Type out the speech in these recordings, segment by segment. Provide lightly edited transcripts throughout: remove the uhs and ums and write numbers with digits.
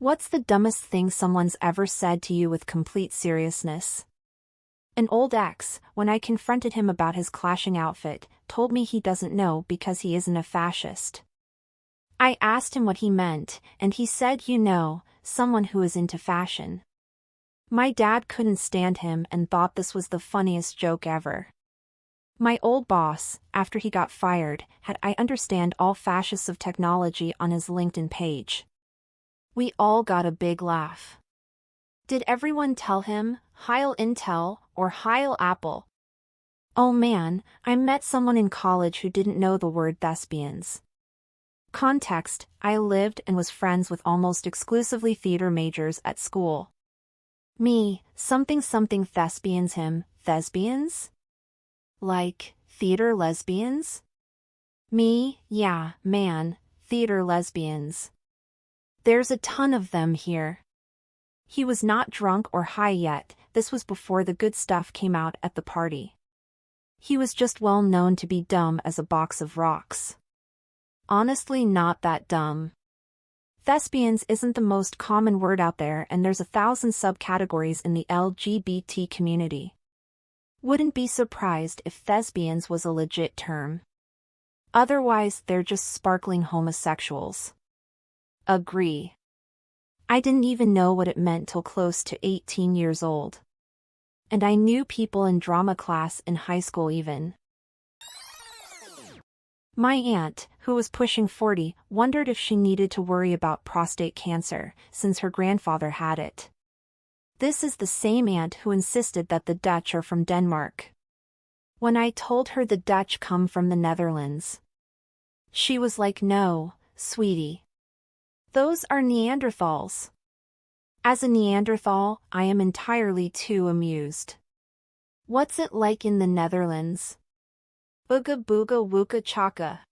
What's the dumbest thing someone's ever said to you with complete seriousness? An old ex, when I confronted him about his clashing outfit, told me he doesn't know because he isn't a fascist. I asked him what he meant, and he said, someone who is into fashion. My dad couldn't stand him and thought this was the funniest joke ever. My old boss, after he got fired, had "I understand all fascists of technology" on his LinkedIn page. We all got a big laugh. Did everyone tell him, "Heil Intel" or "Heil Apple"? Oh man, I met someone in college who didn't know the word thespians. Context: I lived and was friends with almost exclusively theater majors at school. Me, something thespians, him, thespians? Like, theater lesbians? Me, yeah, man, theater lesbians. There's a ton of them here. He was not drunk or high yet, this was before the good stuff came out at the party. He was just well known to be dumb as a box of rocks. Honestly, not that dumb. Thespians isn't the most common word out there, and there's 1,000 subcategories in the LGBT community. Wouldn't be surprised if thespians was a legit term. Otherwise, they're just sparkling homosexuals. Agree. I didn't even know what it meant till close to 18 years old. And I knew people in drama class in high school even. My aunt, who was pushing 40, wondered if she needed to worry about prostate cancer, since her grandfather had it. This is the same aunt who insisted that the Dutch are from Denmark. When I told her the Dutch come from the Netherlands, she was like, "No, sweetie. Those are Neanderthals." As a Neanderthal, I am entirely too amused. What's it like in the Netherlands? Booga booga wooka chaka.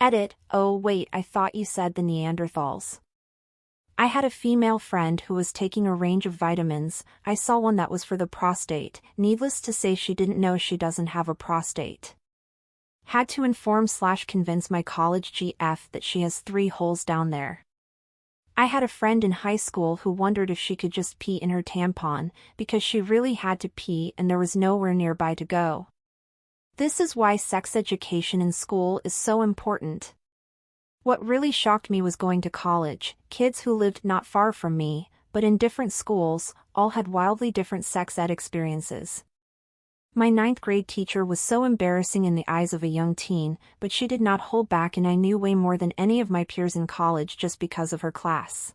Edit: oh wait, I thought you said the Neanderthals. I had a female friend who was taking a range of vitamins. I saw one that was for the prostate. Needless to say, she didn't know she doesn't have a prostate. Had to inform/convince my college GF that she has 3 holes down there. I had a friend in high school who wondered if she could just pee in her tampon, because she really had to pee and there was nowhere nearby to go. This is why sex education in school is so important. What really shocked me was going to college. Kids who lived not far from me, but in different schools, all had wildly different sex ed experiences. My 9th grade teacher was so embarrassing in the eyes of a young teen, but she did not hold back, and I knew way more than any of my peers in college just because of her class.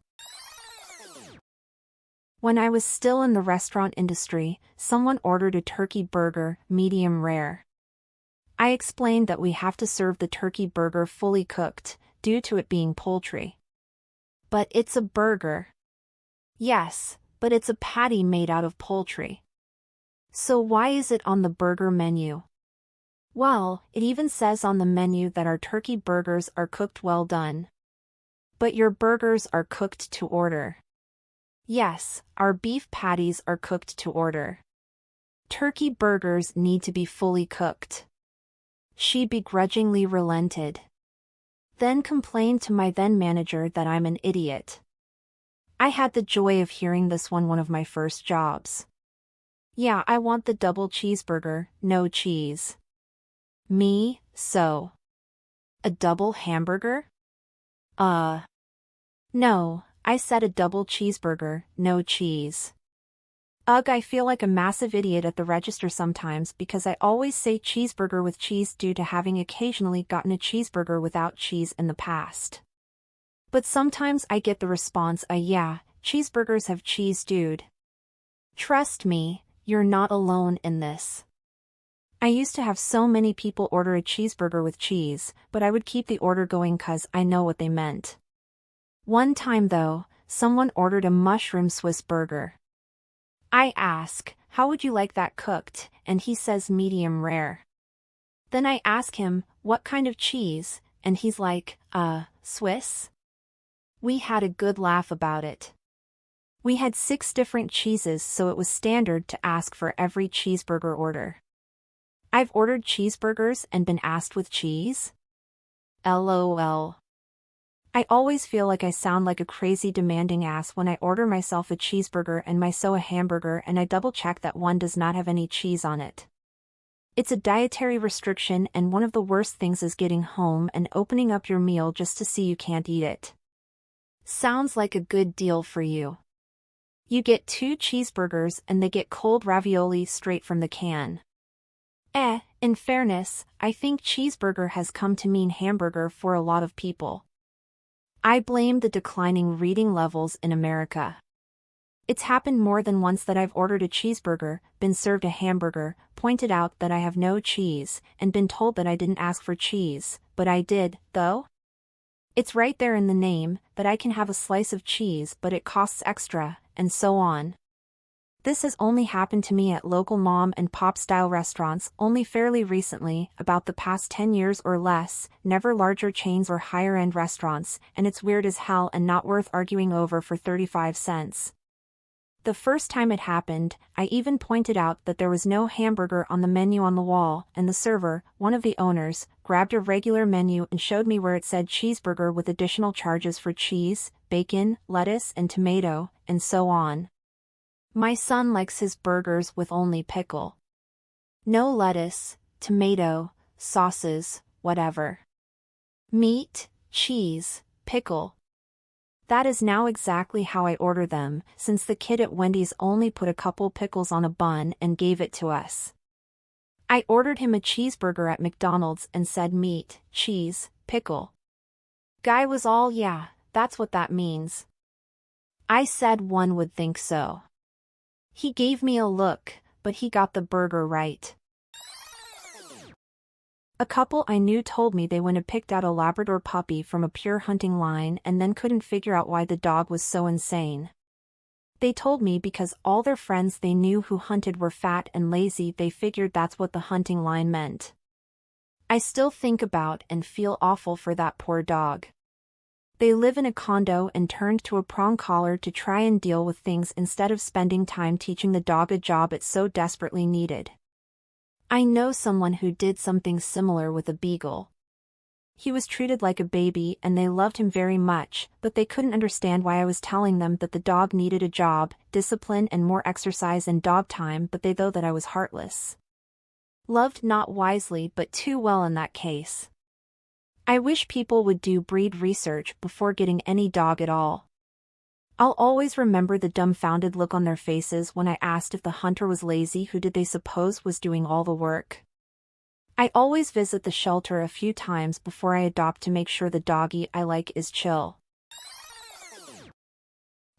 When I was still in the restaurant industry, someone ordered a turkey burger, medium rare. I explained that we have to serve the turkey burger fully cooked, due to it being poultry. But it's a burger. Yes, but it's a patty made out of poultry. So why is it on the burger menu? Well, it even says on the menu that our turkey burgers are cooked well done. But your burgers are cooked to order. Yes, our beef patties are cooked to order. Turkey burgers need to be fully cooked. She begrudgingly relented. Then complained to my then manager that I'm an idiot. I had the joy of hearing this one of my first jobs. Yeah, I want the double cheeseburger, no cheese. Me, so. A double hamburger? No, I said a double cheeseburger, no cheese. Ugh, I feel like a massive idiot at the register sometimes because I always say cheeseburger with cheese due to having occasionally gotten a cheeseburger without cheese in the past. But sometimes I get the response, yeah, cheeseburgers have cheese, dude. Trust me, you're not alone in this. I used to have so many people order a cheeseburger with cheese, but I would keep the order going 'cause I know what they meant. One time though, someone ordered a mushroom Swiss burger. I ask, "How would you like that cooked?" and he says medium rare. Then I ask him, "What kind of cheese?" and he's like, Swiss?" We had a good laugh about it. We had 6 different cheeses, so it was standard to ask for every cheeseburger order. I've ordered cheeseburgers and been asked with cheese? LOL. I always feel like I sound like a crazy demanding ass when I order myself a cheeseburger and myself a hamburger and I double check that one does not have any cheese on it. It's a dietary restriction, and one of the worst things is getting home and opening up your meal just to see you can't eat it. Sounds like a good deal for you. You get 2 cheeseburgers and they get cold ravioli straight from the can. In fairness, I think cheeseburger has come to mean hamburger for a lot of people. I blame the declining reading levels in America. It's happened more than once that I've ordered a cheeseburger, been served a hamburger, pointed out that I have no cheese, and been told that I didn't ask for cheese, but I did, though. It's right there in the name, that I can have a slice of cheese but it costs extra, and so on. This has only happened to me at local mom and pop style restaurants only fairly recently, about the past 10 years or less, never larger chains or higher end restaurants, and it's weird as hell and not worth arguing over for 35 cents. The first time it happened, I even pointed out that there was no hamburger on the menu on the wall, and the server, one of the owners, grabbed a regular menu and showed me where it said cheeseburger with additional charges for cheese, bacon, lettuce and tomato, and so on. My son likes his burgers with only pickle. No lettuce, tomato, sauces, whatever. Meat, cheese, pickle. That is now exactly how I order them, since the kid at Wendy's only put a couple pickles on a bun and gave it to us. I ordered him a cheeseburger at McDonald's and said meat, cheese, pickle. Guy was all, yeah, that's what that means. I said one would think so. He gave me a look, but he got the burger right. A couple I knew told me they went and picked out a Labrador puppy from a pure hunting line and then couldn't figure out why the dog was so insane. They told me because all their friends they knew who hunted were fat and lazy, they figured that's what the hunting line meant. I still think about and feel awful for that poor dog. They live in a condo and turned to a prong collar to try and deal with things instead of spending time teaching the dog a job it so desperately needed. I know someone who did something similar with a beagle. He was treated like a baby and they loved him very much, but they couldn't understand why I was telling them that the dog needed a job, discipline and more exercise and dog time, but they thought that I was heartless. Loved not wisely but too well in that case. I wish people would do breed research before getting any dog at all. I'll always remember the dumbfounded look on their faces when I asked if the hunter was lazy. Who did they suppose was doing all the work? I always visit the shelter a few times before I adopt to make sure the doggy I like is chill.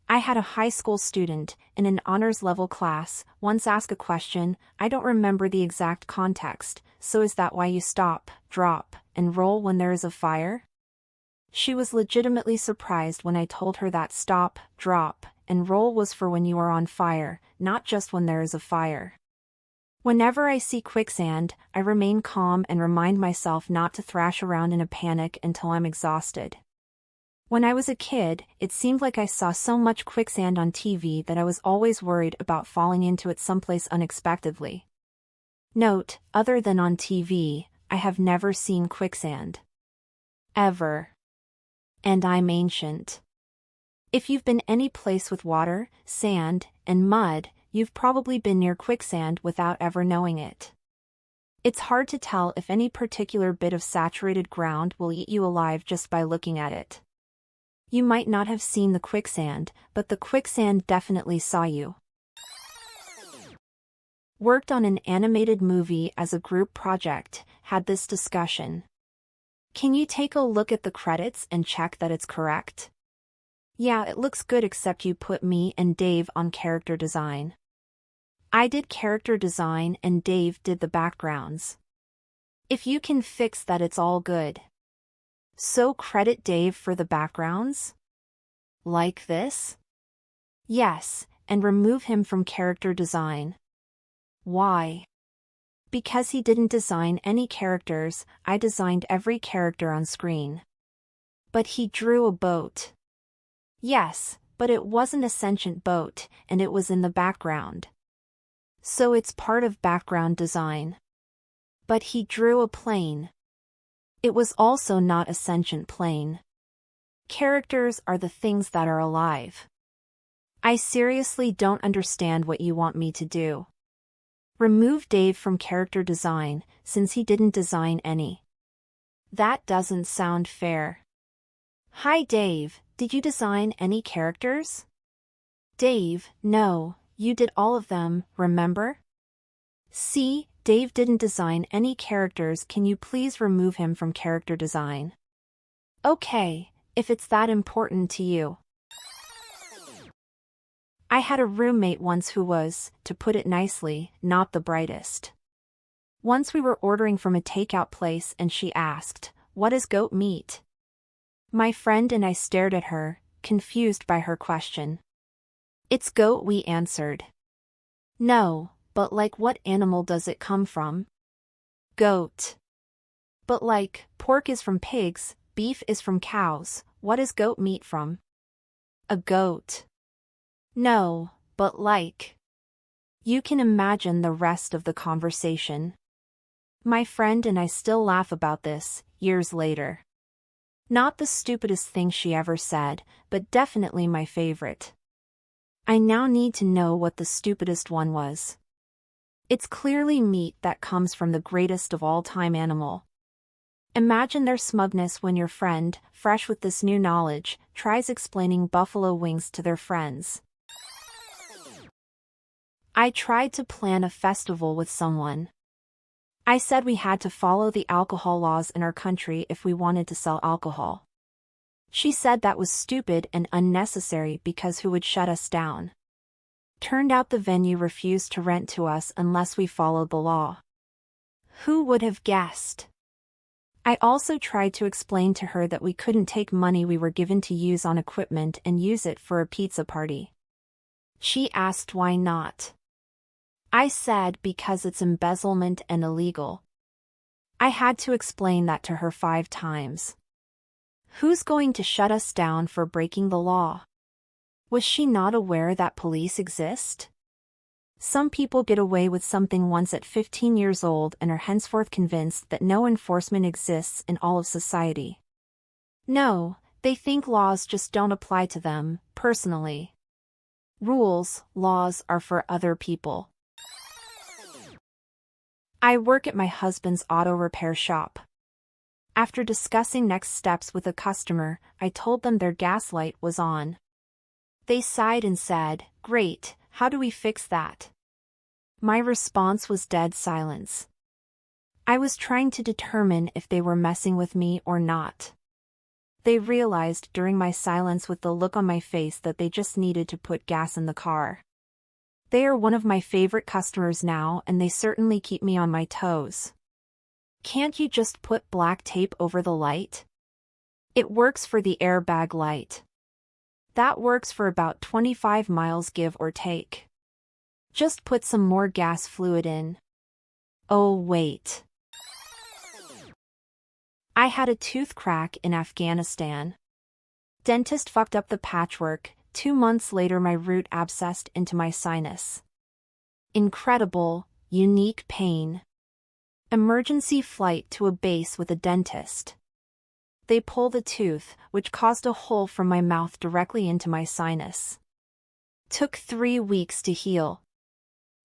I had a high school student, in an honors level class, once ask a question. I don't remember the exact context, so is that why you stop, drop, and roll when there is a fire? She was legitimately surprised when I told her that stop, drop, and roll was for when you are on fire, not just when there is a fire. Whenever I see quicksand, I remain calm and remind myself not to thrash around in a panic until I'm exhausted. When I was a kid, it seemed like I saw so much quicksand on TV that I was always worried about falling into it someplace unexpectedly. Note, other than on TV, I have never seen quicksand. Ever. And I'm ancient. If you've been any place with water, sand, and mud, you've probably been near quicksand without ever knowing it. It's hard to tell if any particular bit of saturated ground will eat you alive just by looking at it. You might not have seen the quicksand, but the quicksand definitely saw you. Worked on an animated movie as a group project, had this discussion. Can you take a look at the credits and check that it's correct? Yeah, it looks good except you put me and Dave on character design. I did character design and Dave did the backgrounds. If you can fix that, it's all good. So credit Dave for the backgrounds? Like this? Yes, and remove him from character design. Why? Because he didn't design any characters, I designed every character on screen. But he drew a boat. Yes, but it wasn't a sentient boat, and it was in the background. So it's part of background design. But he drew a plane. It was also not a sentient plane. Characters are the things that are alive. I seriously don't understand what you want me to do. Remove Dave from character design, since he didn't design any. That doesn't sound fair. Hi Dave, did you design any characters? Dave, no, you did all of them, remember? See, Dave didn't design any characters. Can you please remove him from character design? Okay, if it's that important to you. I had a roommate once who was, to put it nicely, not the brightest. Once we were ordering from a takeout place and she asked, "What is goat meat?" My friend and I stared at her, confused by her question. "It's goat," we answered. "No, but like what animal does it come from?" "Goat." "But like, pork is from pigs, beef is from cows, what is goat meat from?" "A goat." "No, but like." You can imagine the rest of the conversation. My friend and I still laugh about this, years later. Not the stupidest thing she ever said, but definitely my favorite. I now need to know what the stupidest one was. It's clearly meat that comes from the greatest of all time animal. Imagine their smugness when your friend, fresh with this new knowledge, tries explaining buffalo wings to their friends. I tried to plan a festival with someone. I said we had to follow the alcohol laws in our country if we wanted to sell alcohol. She said that was stupid and unnecessary because who would shut us down? Turned out the venue refused to rent to us unless we followed the law. Who would have guessed? I also tried to explain to her that we couldn't take money we were given to use on equipment and use it for a pizza party. She asked why not. I said because it's embezzlement and illegal. I had to explain that to her 5 times. Who's going to shut us down for breaking the law? Was she not aware that police exist? Some people get away with something once at 15 years old and are henceforth convinced that no enforcement exists in all of society. No, they think laws just don't apply to them, personally. Laws are for other people. I work at my husband's auto repair shop. After discussing next steps with a customer, I told them their gas light was on. They sighed and said, "Great, how do we fix that?" My response was dead silence. I was trying to determine if they were messing with me or not. They realized during my silence with the look on my face that they just needed to put gas in the car. They are one of my favorite customers now and they certainly keep me on my toes. Can't you just put black tape over the light? It works for the airbag light. That works for about 25 miles give or take. Just put some more gas fluid in. Oh wait. I had a tooth crack in Afghanistan. Dentist fucked up the patchwork. 2 months later my root abscessed into my sinus. Incredible, unique pain. Emergency flight to a base with a dentist. They pull the tooth, which caused a hole from my mouth directly into my sinus. Took 3 weeks to heal.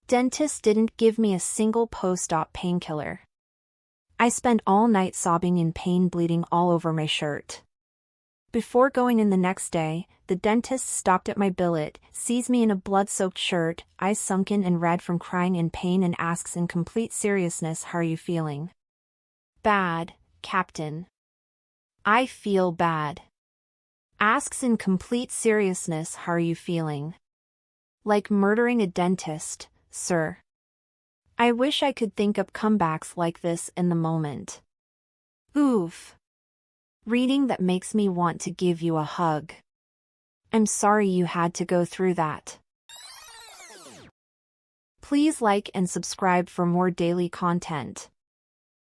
Dentist didn't give me a single post-op painkiller. I spent all night sobbing in pain, bleeding all over my shirt. Before going in the next day, the dentist stopped at my billet, sees me in a blood-soaked shirt, eyes sunken and red from crying in pain, and asks in complete seriousness, "How are you feeling?" "Bad, Captain." "I feel bad." Asks in complete seriousness, "How are you feeling?" Like murdering a dentist, sir. I wish I could think up comebacks like this in the moment. Oof. Reading that makes me want to give you a hug. I'm sorry you had to go through that. Please like and subscribe for more daily content.